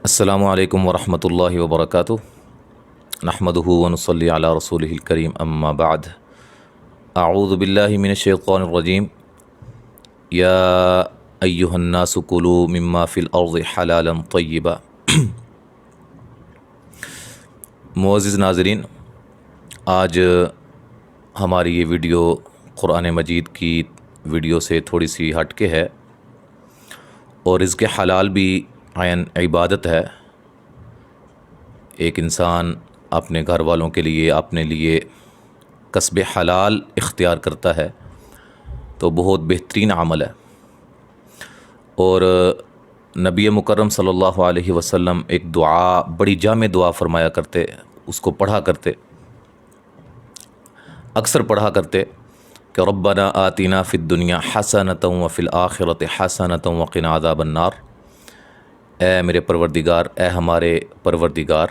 السلام علیکم ورحمۃ اللہ وبرکاتہ نحمدہ ونصلی علی رسولہ الکریم اما بعد اعوذ باللہ من الشیطان الرجیم یا ایہا الناس کلوا مما فی الارض حلالا طیبا۔ معزز ناظرین، آج ہماری یہ ویڈیو قرآن مجید کی ویڈیو سے تھوڑی سی ہٹ کے ہے، اور رزق حلال بھی عین عبادت ہے۔ ایک انسان اپنے گھر والوں کے لیے، اپنے لیے کسب حلال اختیار کرتا ہے تو بہت بہترین عمل ہے۔ اور نبی مکرم صلی اللہ علیہ وسلم ایک دعا، بڑی جامع دعا فرمایا کرتے، اس کو پڑھا کرتے، اکثر پڑھا کرتے کہ ربنا آتنا فی الدنیا حسنۃ وفی الآخرۃ حسنۃ وقنا عذاب النار۔ اے میرے پروردگار، اے ہمارے پروردگار،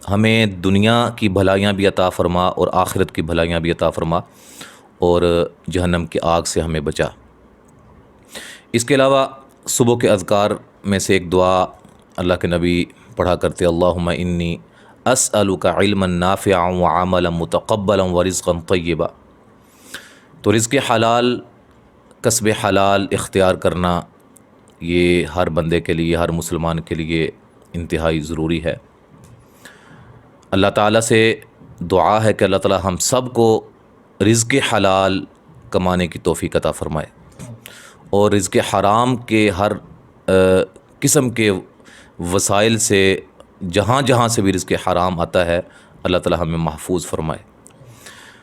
ہمیں دنیا کی بھلائیاں بھی عطا فرما اور آخرت کی بھلائیاں بھی عطا فرما، اور جہنم کی آگ سے ہمیں بچا۔ اس کے علاوہ صبح کے اذکار میں سے ایک دعا اللہ کے نبی پڑھا کرتے، اللہم انی اسألک علما نافعا وعملا متقبلا ورزقا طیبا۔ تو رزق حلال، کسب حلال اختیار کرنا یہ ہر بندے کے لیے، ہر مسلمان کے لیے انتہائی ضروری ہے۔ اللہ تعالیٰ سے دعا ہے کہ اللہ تعالیٰ ہم سب کو رزق حلال کمانے کی توفیق عطا فرمائے، اور رزق حرام کے ہر قسم کے وسائل سے، جہاں جہاں سے بھی رزق حرام آتا ہے، اللہ تعالیٰ ہمیں محفوظ فرمائے۔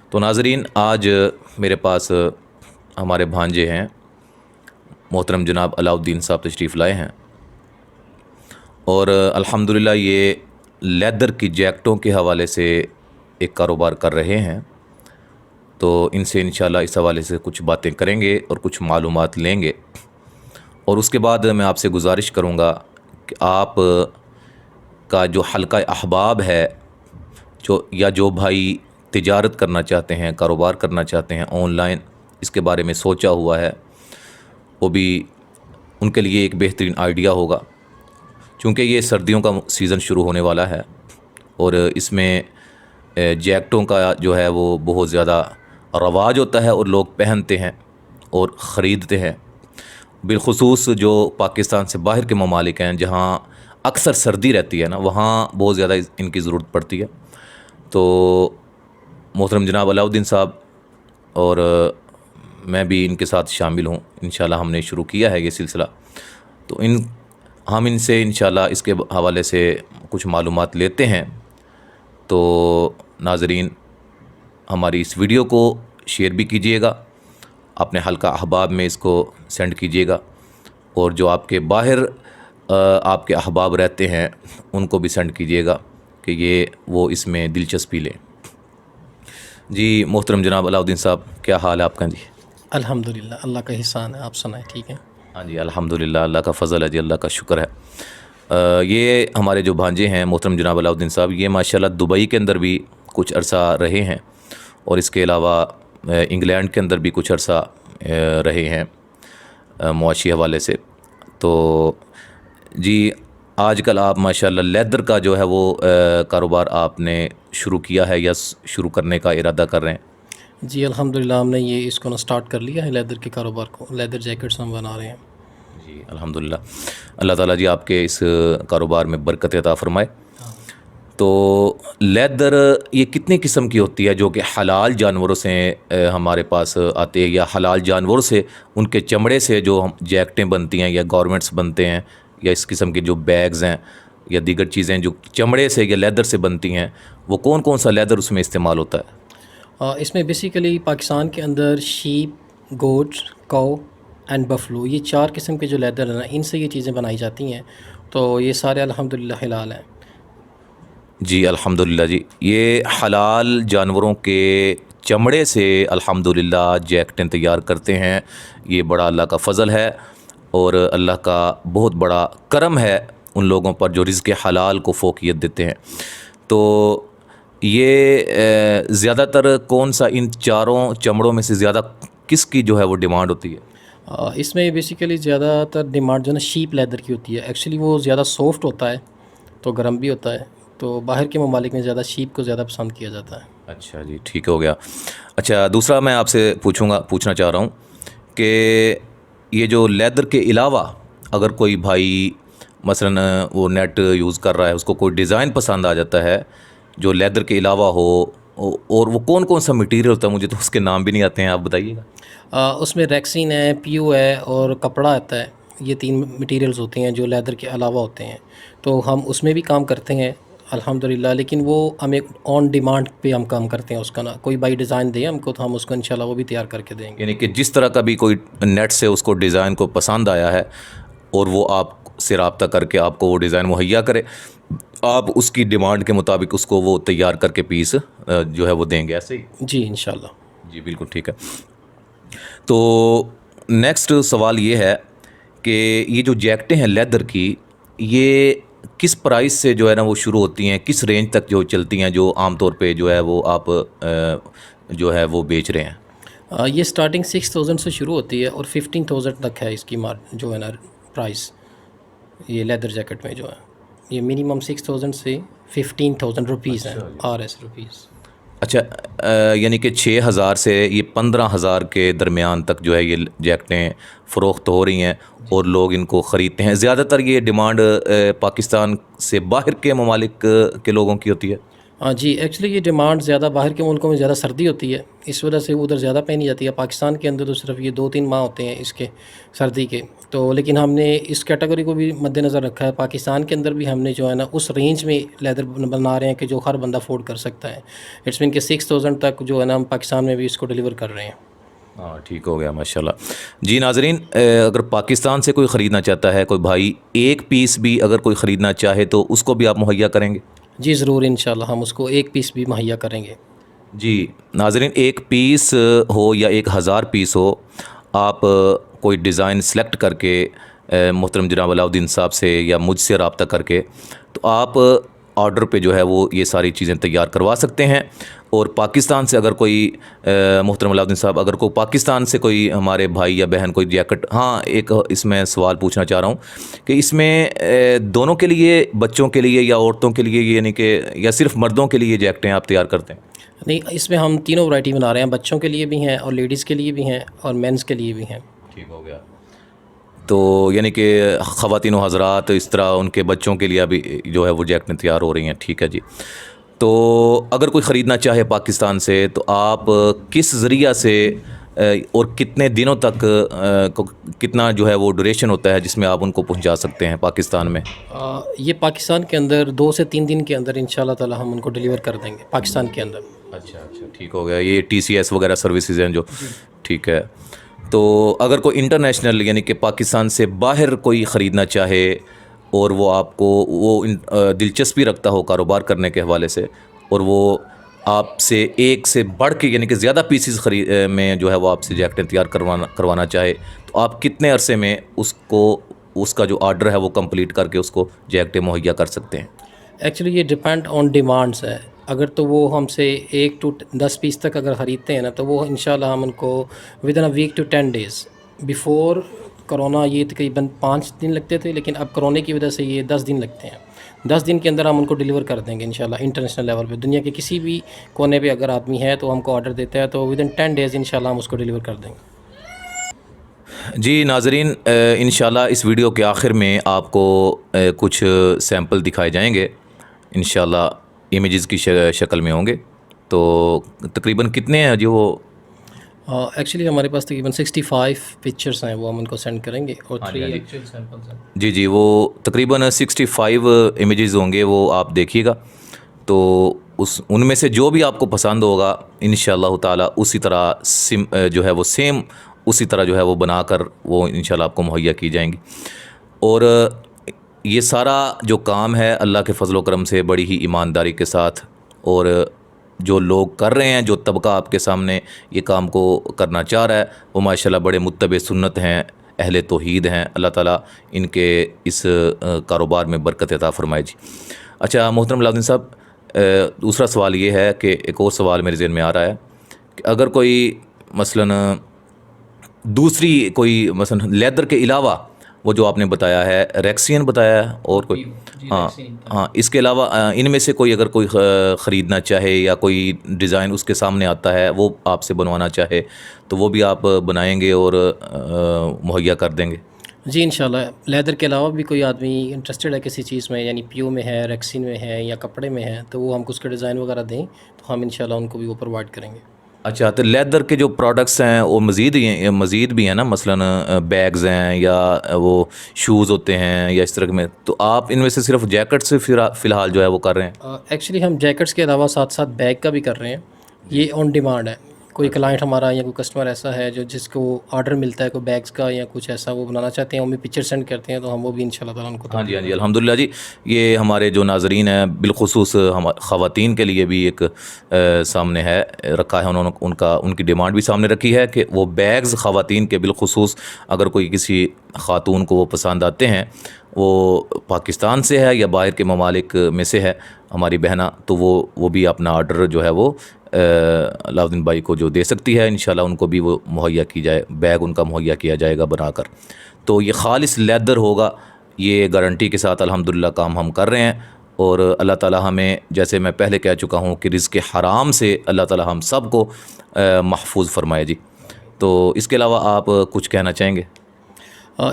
تو ناظرین، آج میرے پاس ہمارے بھانجے ہیں، محترم جناب علاء الدین صاحب تشریف لائے ہیں، اور الحمدللہ یہ لیدر کی جیکٹوں کے حوالے سے ایک کاروبار کر رہے ہیں۔ تو ان سے انشاءاللہ اس حوالے سے کچھ باتیں کریں گے اور کچھ معلومات لیں گے، اور اس کے بعد میں آپ سے گزارش کروں گا کہ آپ کا جو حلقہ احباب ہے، جو بھائی تجارت کرنا چاہتے ہیں، کاروبار کرنا چاہتے ہیں آن لائن، اس کے بارے میں سوچا ہوا ہے، وہ بھی ان کے لیے ایک بہترین آئیڈیا ہوگا، چونکہ یہ سردیوں کا سیزن شروع ہونے والا ہے، اور اس میں جیکٹوں کا جو ہے وہ بہت زیادہ رواج ہوتا ہے، اور لوگ پہنتے ہیں اور خریدتے ہیں، بالخصوص جو پاکستان سے باہر کے ممالک ہیں جہاں اکثر سردی رہتی ہے نا، وہاں بہت زیادہ ان کی ضرورت پڑتی ہے۔ تو محترم جناب علاء الدین صاحب اور میں بھی ان کے ساتھ شامل ہوں، انشاءاللہ ہم نے شروع کیا ہے یہ سلسلہ، تو ہم ان سے انشاءاللہ اس کے حوالے سے کچھ معلومات لیتے ہیں۔ تو ناظرین، ہماری اس ویڈیو کو شیئر بھی کیجیے گا، اپنے حلقہ احباب میں اس کو سینڈ کیجیے گا، اور جو آپ کے باہر آپ کے احباب رہتے ہیں ان کو بھی سینڈ کیجیے گا کہ وہ اس میں دلچسپی لیں۔ جی محترم جناب علاء الدین صاحب، کیا حال ہے آپ کا؟ جی الحمدللہ، اللہ کا احسان ہے، آپ سنائیں ٹھیک ہے؟ ہاں جی الحمدللہ، اللہ کا فضل ہے جی، اللہ کا شکر ہے۔ یہ ہمارے جو بھانجے ہیں محترم جناب علاء الدین صاحب، یہ ماشاءاللہ دبئی کے اندر بھی کچھ عرصہ رہے ہیں، اور اس کے علاوہ انگلینڈ کے اندر بھی کچھ عرصہ رہے ہیں معاشی حوالے سے۔ تو جی آج کل آپ ماشاءاللہ لیدر کا جو ہے وہ کاروبار آپ نے شروع کیا ہے یا شروع کرنے کا ارادہ کر رہے ہیں؟ جی الحمدللہ، ہم نے اس کو سٹارٹ کر لیا ہے، لیدر کے کاروبار کو، لیدر جیکٹس ہم بنا رہے ہیں۔ جی الحمدللہ، اللہ تعالیٰ جی آپ کے اس کاروبار میں برکت عطا فرمائے۔ تو لیدر یہ کتنی قسم کی ہوتی ہے جو کہ حلال جانوروں سے ہمارے پاس آتے ہیں، یا حلال جانوروں سے، ان کے چمڑے سے جو جیکٹیں بنتی ہیں یا گارمنٹس بنتے ہیں، یا اس قسم کے جو بیگز ہیں یا دیگر چیزیں جو چمڑے سے یا لیدر سے بنتی ہیں، وہ کون کون سا لیدر اس میں استعمال ہوتا ہے؟ اس میں بیسیکلی پاکستان کے اندر شیپ، گوٹ، کو اینڈ بفلو، یہ 4 قسم کے جو لیدر ہیں نا، ان سے یہ چیزیں بنائی جاتی ہیں، تو یہ سارے الحمدللہ حلال ہیں۔ جی الحمدللہ جی، یہ حلال جانوروں کے چمڑے سے الحمدللہ جیکٹیں تیار کرتے ہیں، یہ بڑا اللہ کا فضل ہے، اور اللہ کا بہت بڑا کرم ہے ان لوگوں پر جو رزق حلال کو فوقیت دیتے ہیں۔ تو یہ زیادہ تر کون سا ان 4 چمڑوں میں سے زیادہ کس کی جو ہے وہ ڈیمانڈ ہوتی ہے؟ اس میں بیسیکلی زیادہ تر ڈیمانڈ جو ہے نا شیپ لیدر کی ہوتی ہے، ایکچولی وہ زیادہ سافٹ ہوتا ہے، تو گرم بھی ہوتا ہے. تو باہر کے ممالک میں زیادہ شیپ کو زیادہ پسند کیا جاتا ہے. اچھا جی ٹھیک ہو گیا. اچھا دوسرا میں آپ سے پوچھنا چاہ رہا ہوں کہ یہ جو لیدر کے علاوہ اگر کوئی بھائی مثلاً وہ نیٹ یوز کر رہا ہے, اس کو کوئی ڈیزائن پسند آ جاتا ہے جو لیدر کے علاوہ ہو, اور وہ کون سا مٹیریل ہوتا ہے, مجھے تو اس کے نام بھی نہیں آتے ہیں, آپ بتائیے گا. اس میں ریکسین ہے, پیو ہے اور کپڑا آتا ہے. یہ 3 مٹیریلز ہوتے ہیں جو لیدر کے علاوہ ہوتے ہیں. تو ہم اس میں بھی کام کرتے ہیں الحمدللہ, لیکن وہ ہمیں آن ڈیمانڈ پہ ہم کام کرتے ہیں. اس کا نا کوئی بائی ڈیزائن دے ہم کو تو ہم اس کو انشاءاللہ وہ بھی تیار کر کے دیں گے. یعنی کہ جس طرح کا بھی کوئی نیٹ سے اس کو ڈیزائن کو پسند آیا ہے اور وہ آپ سے رابطہ کر کے آپ کو وہ ڈیزائن مہیا کرے, آپ اس کی ڈیمانڈ کے مطابق اس کو وہ تیار کر کے پیس جو ہے وہ دیں گے, ایسے ہی؟ جی انشاءاللہ. جی بالکل ٹھیک ہے. تو نیکسٹ سوال یہ ہے کہ یہ جو جیکٹیں ہیں لیدر کی, یہ کس پرائس سے جو ہے نا وہ شروع ہوتی ہیں, کس رینج تک جو چلتی ہیں, جو عام طور پہ جو ہے وہ آپ جو ہے وہ بیچ رہے ہیں؟ یہ سٹارٹنگ 6000 سے شروع ہوتی ہے اور 15000 تک ہے اس کی جو ہے نا پرائس. یہ لیدر جیکٹ میں جو ہے یہ منیمم 6000 سے 15000 روپیز ہیں, RS روپیز. اچھا یعنی کہ 6000 سے یہ 15000 کے درمیان تک جو ہے یہ جیکٹیں فروخت ہو رہی ہیں اور لوگ ان کو خریدتے ہیں. زیادہ تر یہ ڈیمانڈ پاکستان سے باہر کے ممالک کے لوگوں کی ہوتی ہے. جی ایکچولی یہ ڈیمانڈ زیادہ باہر کے ملکوں میں زیادہ سردی ہوتی ہے, اس وجہ سے ادھر زیادہ پہنی جاتی ہے. پاکستان کے اندر تو صرف یہ 2-3 ماہ ہوتے ہیں اس کے سردی کے. تو لیکن ہم نے اس کیٹیگری کو بھی مد نظر رکھا ہے. پاکستان کے اندر بھی ہم نے جو ہے نا اس رینج میں لیدر بنا رہے ہیں کہ جو ہر بندہ افورڈ کر سکتا ہے. اٹس مین کہ 6000 تک جو ہے نا ہم پاکستان میں بھی اس کو ڈیلیور کر رہے ہیں. ہاں ٹھیک ہو گیا ماشاءاللہ. جی ناظرین, اگر پاکستان سے کوئی خریدنا چاہتا ہے, کوئی بھائی ایک پیس بھی اگر کوئی خریدنا چاہے تو اس کو بھی آپ مہیا کریں گے؟ جی ضرور انشاءاللہ ہم اس کو ایک پیس بھی مہیا کریں گے. جی ناظرین, ایک پیس ہو یا 1000 پیس ہو, آپ کوئی ڈیزائن سلیکٹ کر کے محترم جناب علاؤالدین صاحب سے یا مجھ سے رابطہ کر کے تو آپ آرڈر پہ جو ہے وہ یہ ساری چیزیں تیار کروا سکتے ہیں. اور پاکستان سے اگر کوئی محترم علاؤالدین صاحب, اگر کوئی پاکستان سے کوئی ہمارے بھائی یا بہن کوئی جیکٹ, ہاں ایک اس میں سوال پوچھنا چاہ رہا ہوں کہ اس میں دونوں کے لیے, بچوں کے لیے یا عورتوں کے لیے, یعنی کہ یا صرف مردوں کے لیے جیکٹیں آپ تیار کرتے ہیں؟ نہیں, اس میں ہم تینوں ورائٹی بنا رہے ہیں. بچوں کے لیے بھی ہیں اور لیڈیز کے لیے بھی ہیں اور مینس کے لیے بھی ہیں. ٹھیک ہو گیا. تو یعنی کہ خواتین و حضرات اس طرح ان کے بچوں کے لیے ابھی جو ہے وہ جیکٹیں تیار ہو رہی ہیں. ٹھیک ہے جی. تو اگر کوئی خریدنا چاہے پاکستان سے تو آپ کس ذریعہ سے اور کتنے دنوں تک, کتنا جو ہے وہ ڈوریشن ہوتا ہے جس میں آپ ان کو پہنچا سکتے ہیں پاکستان میں؟ یہ پاکستان کے اندر 2 سے 3 دن کے اندر انشاءاللہ تعالی ہم ان کو ڈیلیور کر دیں گے پاکستان کے اندر. اچھا ٹھیک ہو گیا. یہ TCS وغیرہ سروسز ہیں جو, ٹھیک ہے. تو اگر کوئی انٹرنیشنل یعنی کہ پاکستان سے باہر کوئی خریدنا چاہے اور وہ آپ کو وہ دلچسپی رکھتا ہو کاروبار کرنے کے حوالے سے, اور وہ آپ سے ایک سے بڑھ کے یعنی کہ زیادہ پیسز میں جو ہے وہ آپ سے جیکٹیں تیار کروانا چاہے, تو آپ کتنے عرصے میں اس کا جو آرڈر ہے وہ کمپلیٹ کر کے اس کو جیکٹیں مہیا کر سکتے ہیں؟ ایکچولی یہ ڈپینڈ آن ڈیمانڈس ہے. اگر تو وہ ہم سے 1 to 10 پیس تک اگر خریدتے ہیں نا تو وہ انشاءاللہ ہم ان کو within a week to 10 days. Before corona یہ تقریباً 5 دن لگتے تھے, لیکن اب کرونے کی وجہ سے یہ 10 دن لگتے ہیں. 10 دن کے اندر ہم ان کو ڈیلیور کر دیں گے انشاءاللہ انٹرنیشنل لیول پہ. دنیا کے کسی بھی کونے پہ اگر آدمی ہے تو ہم کو آرڈر دیتا ہے تو ودن 10 days انشاءاللہ ہم اس کو ڈیلیور کر دیں گے. جی ناظرین, انشاءاللہ اس ویڈیو کے آخر میں آپ کو کچھ سیمپل دکھائے جائیں گے انشاءاللہ, امیجز کی شکل میں ہوں گے. تو تقریباً کتنے ہیں جو وہ ایکچولی ہمارے پاس تقریباً 65 پکچرس ہیں, وہ ہم ان کو سینڈ کریں گے اور 3 ایکچوئل سیمپلس ہیں. جی وہ تقریباً 65 امیجز ہوں گے, وہ آپ دیکھیے گا. تو ان میں سے جو بھی آپ کو پسند ہوگا انشاءاللہ تعالی اسی طرح جو ہے وہ سیم اسی طرح جو ہے وہ بنا کر وہ انشاءاللہ آپ کو مہیا کی جائیں گی. اور یہ سارا جو کام ہے اللہ کے فضل و کرم سے بڑی ہی ایمانداری کے ساتھ, اور جو لوگ کر رہے ہیں, جو طبقہ آپ کے سامنے یہ کام کو کرنا چاہ رہا ہے, وہ ماشاءاللہ بڑے متبع سنت ہیں, اہل توحید ہیں. اللہ تعالیٰ ان کے اس کاروبار میں برکت عطا فرمائے. جی اچھا محترم علاؤالدین صاحب, دوسرا سوال یہ ہے کہ ایک اور سوال میرے ذہن میں آ رہا ہے کہ اگر کوئی مثلاً دوسری کوئی مثلاً لیدر کے علاوہ وہ جو آپ نے بتایا ہے ریکسین بتایا ہے اور کوئی ہاں ہاں اس کے علاوہ ان میں سے کوئی اگر کوئی خریدنا چاہے یا کوئی ڈیزائن اس کے سامنے آتا ہے وہ آپ سے بنوانا چاہے تو وہ بھی آپ بنائیں گے اور مہیا کر دیں گے؟ جی انشاءاللہ لیدر کے علاوہ بھی کوئی آدمی انٹرسٹڈ ہے کسی چیز میں، یعنی پیو میں ہے، ریکسین میں ہے یا کپڑے میں ہے، تو وہ ہم کو اس کے ڈیزائن وغیرہ دیں تو ہم انشاءاللہ ان کو بھی وہ پرووائڈ کریں گے۔ اچھا، تو لیدر کے جو پروڈکٹس ہیں وہ مزید بھی ہیں نا، مثلا بیگز ہیں یا وہ شوز ہوتے ہیں یا اس طرح میں، تو آپ ان میں سے صرف جیکٹ سے فی الحال جو ہے وہ کر رہے ہیں؟ ایکچولی ہم جیکٹس کے علاوہ ساتھ ساتھ بیگ کا بھی کر رہے ہیں، یہ آن ڈیمانڈ ہے۔ کوئی کلائنٹ ہمارا یا کوئی کسٹمر ایسا ہے جو جس کو آرڈر ملتا ہے کوئی بیگس کا یا کچھ ایسا وہ بنانا چاہتے ہیں، ہمیں پکچر سینڈ کرتے ہیں تو ہم وہ بھی انشاءاللہ تعالیٰ ان کو ہاں جی الحمدللہ جی، یہ ہمارے جو ناظرین ہیں بالخصوص خواتین کے لیے بھی ایک سامنے ہے رکھا ہے، انہوں نے ان کی ڈیمانڈ بھی سامنے رکھی ہے کہ وہ بیگز خواتین کے بالخصوص اگر کوئی کسی خاتون کو وہ پسند آتے ہیں، وہ پاکستان سے ہے یا باہر کے ممالک میں سے ہے ہماری بہنہ، تو وہ بھی اپنا آرڈر جو ہے وہ علاؤدین بھائی کو جو دے سکتی ہے، انشاءاللہ ان کو بھی وہ مہیا کی جائے، بیگ ان کا مہیا کیا جائے گا بنا کر۔ تو یہ خالص لیدر ہوگا، یہ گارنٹی کے ساتھ الحمدللہ کام ہم کر رہے ہیں، اور اللہ تعالی ہمیں، جیسے میں پہلے کہہ چکا ہوں کہ رزق حرام سے اللہ تعالی ہم سب کو محفوظ فرمائے جی۔ تو اس کے علاوہ آپ کچھ کہنا چاہیں گے؟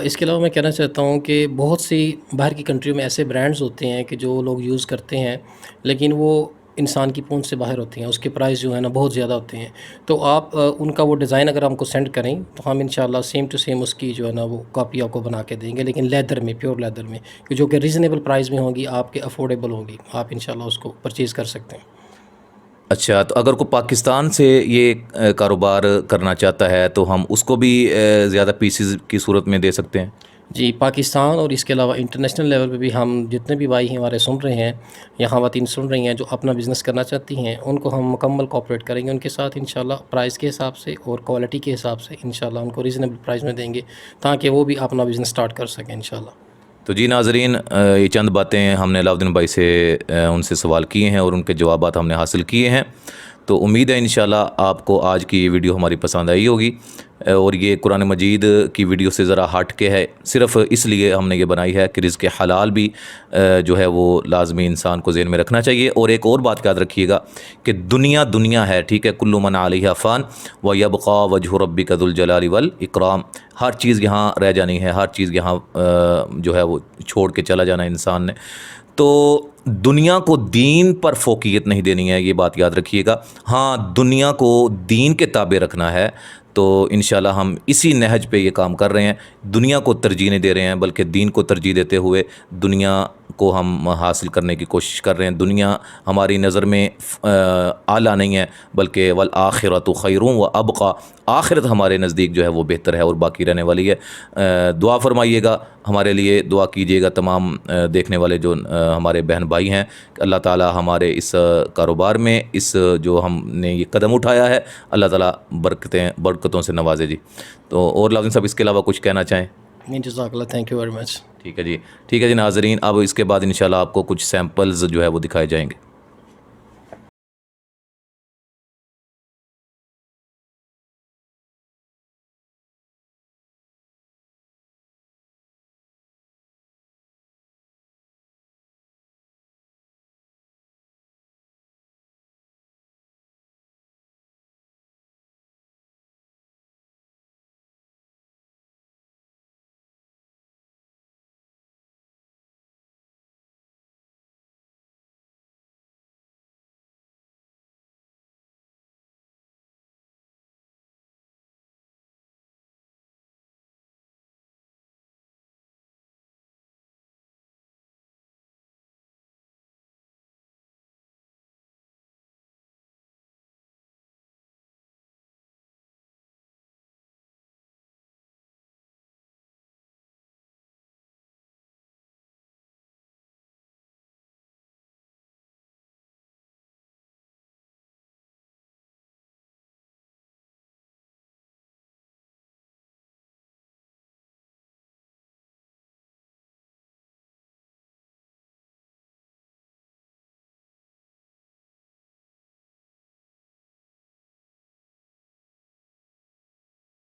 اس کے علاوہ میں کہنا چاہتا ہوں کہ بہت سی باہر کی کنٹریوں میں ایسے برانڈز ہوتے ہیں کہ جو لوگ یوز کرتے ہیں لیکن وہ انسان کی پہنچ سے باہر ہوتے ہیں، اس کے پرائس جو ہے نا بہت زیادہ ہوتے ہیں، تو آپ ان کا وہ ڈیزائن اگر ہم کو سینڈ کریں تو ہم انشاءاللہ سیم ٹو سیم اس کی جو ہے نا وہ کاپی آپ کو بنا کے دیں گے، لیکن لیدر میں، پیور لیدر میں، کہ جو کہ ریزنیبل پرائس میں ہوگی، آپ کے افورڈیبل ہوگی، آپ انشاءاللہ اس کو پرچیز کر سکتے ہیں۔ اچھا، تو اگر کوئی پاکستان سے یہ کاروبار کرنا چاہتا ہے تو ہم اس کو بھی زیادہ پیسز کی صورت میں دے سکتے ہیں؟ جی، پاکستان اور اس کے علاوہ انٹرنیشنل لیول پہ بھی ہم جتنے بھی بھائی ہمارے سن رہے ہیں یا خواتین سن رہی ہیں جو اپنا بزنس کرنا چاہتی ہیں، ان کو ہم مکمل کوآپریٹ کریں گے ان کے ساتھ انشاءاللہ، پرائس کے حساب سے اور کوالٹی کے حساب سے انشاءاللہ ان کو ریزنیبل پرائس میں دیں گے تاکہ وہ بھی اپنا بزنس سٹارٹ کر سکیں انشاءاللہ۔ تو جی ناظرین، یہ چند باتیں ہم نے علاؤدین بھائی سے ان سے سوال کیے ہیں اور ان کے جوابات ہم نے حاصل کیے ہیں، تو امید ہے انشاءاللہ آپ کو آج کی یہ ویڈیو ہماری پسند آئی ہوگی، اور یہ قرآن مجید کی ویڈیو سے ذرا ہٹ کے ہے، صرف اس لیے ہم نے یہ بنائی ہے کہ رزق حلال بھی جو ہے وہ لازمی انسان کو ذہن میں رکھنا چاہیے۔ اور ایک اور بات یاد رکھیے گا کہ دنیا ہے، ٹھیک ہے، کل من علیہا فان ویبقی وجہ ربک ذو الجلال والاکرام، ہر چیز یہاں رہ جانی ہے، ہر چیز یہاں جو ہے وہ چھوڑ کے چلا جانا ہے انسان نے، تو دنیا کو دین پر فوقیت نہیں دینی ہے، یہ بات یاد رکھیے گا۔ ہاں، دنیا کو دین کے تابع رکھنا ہے، تو انشاءاللہ ہم اسی نہج پہ یہ کام کر رہے ہیں، دنیا کو ترجیح نہیں دے رہے ہیں بلکہ دین کو ترجیح دیتے ہوئے دنیا کو ہم حاصل کرنے کی کوشش کر رہے ہیں۔ دنیا ہماری نظر میں اعلیٰ نہیں ہے بلکہ والآخرۃ خیر و ابقی، آخرت ہمارے نزدیک جو ہے وہ بہتر ہے اور باقی رہنے والی ہے۔ دعا فرمائیے گا ہمارے لیے، دعا کیجیے گا تمام دیکھنے والے جو ہمارے بہن بھائی ہیں، کہ اللہ تعالی ہمارے اس کاروبار میں، اس جو ہم نے یہ قدم اٹھایا ہے، اللہ تعالی برکتوں سے نوازے جی۔ تو اور علاؤدین صاحب اس کے علاوہ کچھ کہنا چاہیں؟ جزاک اللہ، تھینک یو ویری مچ۔ ٹھیک ہے جی، ٹھیک ہے جی ناظرین، اب اس کے بعد انشاءاللہ آپ کو کچھ سیمپلز جو ہے وہ دکھائے جائیں گے۔